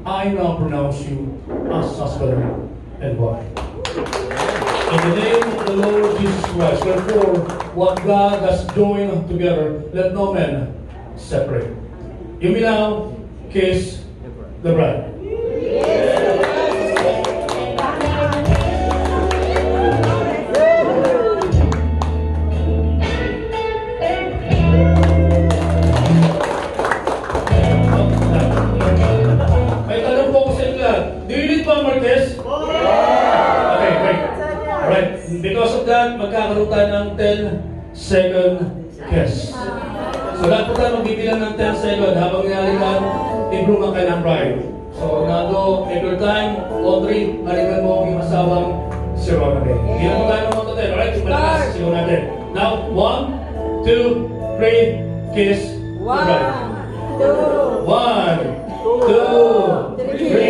I now pronounce you as husband and wife. In the name of the Lord Jesus Christ, therefore, what God has joined together, let no man separate. You may now kiss the bride. May tanong po ko sa inyo lahat. Do you need one more kiss? Okay, great. Alright, because of that, magkakaroon tayo ng 10-second kiss. So lahat po tayo magbibilang ng 10 seconds habang nilalikan, i-groom ang kanyang bride. So Nado, take your time. Audrey, malikan mo ang iyong asawang si Ronald. Hindi na po tayo ng 1 to 10. Alright, malakas si Ronald. Now, 1, 2, 3, kiss the bride. 1, 2, 3.